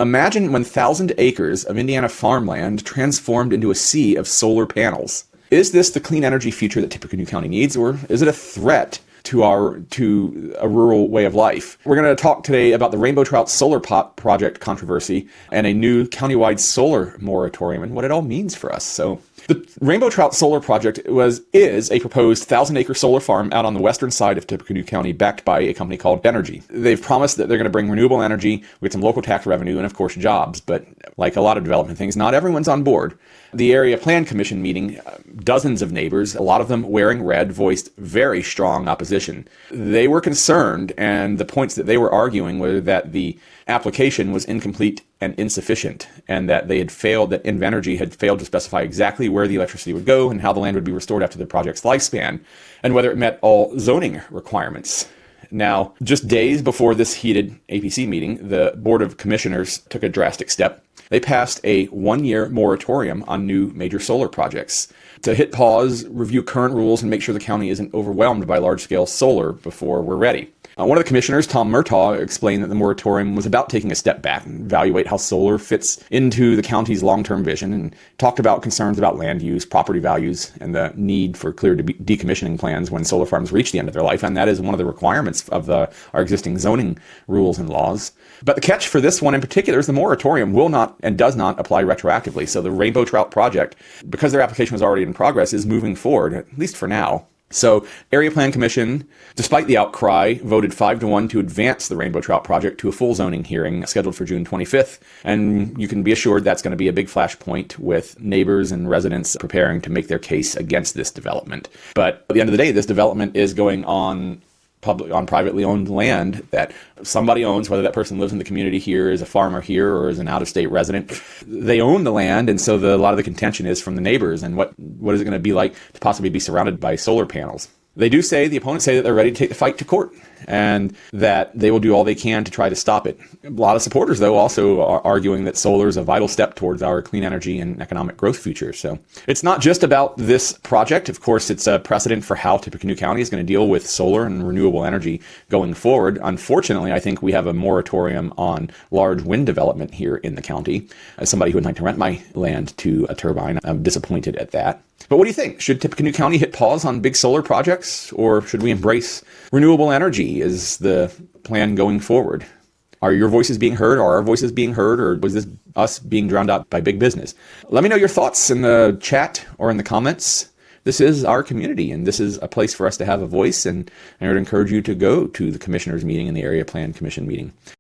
Imagine 1,000 acres of Indiana farmland transformed into a sea of solar panels. Is this the clean energy future that Tippecanoe County needs, or is it a threat to a rural way of life? We're going to talk today about the Rainbow Trout Solar Project controversy and a new countywide solar moratorium and what it all means for us. So the Rainbow Trout Solar Project is a proposed 1,000-acre solar farm out on the western side of Tippecanoe County, backed by a company called Energy. They've promised that they're going to bring renewable energy with some local tax revenue and, of course, jobs. But like a lot of development things, not everyone's on board. The Area Plan Commission meeting, dozens of neighbors, a lot of them wearing red, voiced very strong opposition. They were concerned, and the points that they were arguing were that the application was incomplete and insufficient, and that that Invenergy had failed to specify exactly where the electricity would go and how the land would be restored after the project's lifespan, and whether it met all zoning requirements. Now, just days before this heated APC meeting, the Board of Commissioners took a drastic step. They passed a 1-year moratorium on new major solar projects to hit pause, review current rules, and make sure the county isn't overwhelmed by large-scale solar before we're ready. One of the commissioners, Tom Murtaugh, explained that the moratorium was about taking a step back and evaluate how solar fits into the county's long-term vision, and talked about concerns about land use, property values, and the need for clear decommissioning plans when solar farms reach the end of their life. And that is one of the requirements of our existing zoning rules and laws. But the catch for this one in particular is the moratorium will not and does not apply retroactively. So the Rainbow Trout Project, because their application was already in progress, is moving forward, at least for now. So Area Plan Commission, despite the outcry, voted 5-1 to advance the Rainbow Trout Project to a full zoning hearing scheduled for June 25th. And you can be assured that's going to be a big flashpoint with neighbors and residents preparing to make their case against this development. But at the end of the day, this development is going on privately owned land that somebody owns, whether that person lives in the community here, is a farmer here, or is an out-of-state resident. They own the land, and so a lot of the contention is from the neighbors, and what is it going to be like to possibly be surrounded by solar panels. The opponents say that they're ready to take the fight to court, and that they will do all they can to try to stop it. A lot of supporters, though, also are arguing that solar is a vital step towards our clean energy and economic growth future. So it's not just about this project. Of course, it's a precedent for how Tippecanoe County is going to deal with solar and renewable energy going forward. Unfortunately, I think we have a moratorium on large wind development here in the county. As somebody who would like to rent my land to a turbine, I'm disappointed at that. But what do you think? Should Tippecanoe County hit pause on big solar projects, or should we embrace renewable energy as the plan going forward? Are your voices being heard? Are our voices being heard? Or was this us being drowned out by big business? Let me know your thoughts in the chat or in the comments. This is our community, and this is a place for us to have a voice, and I would encourage you to go to the commissioners meeting and the Area Plan Commission meeting.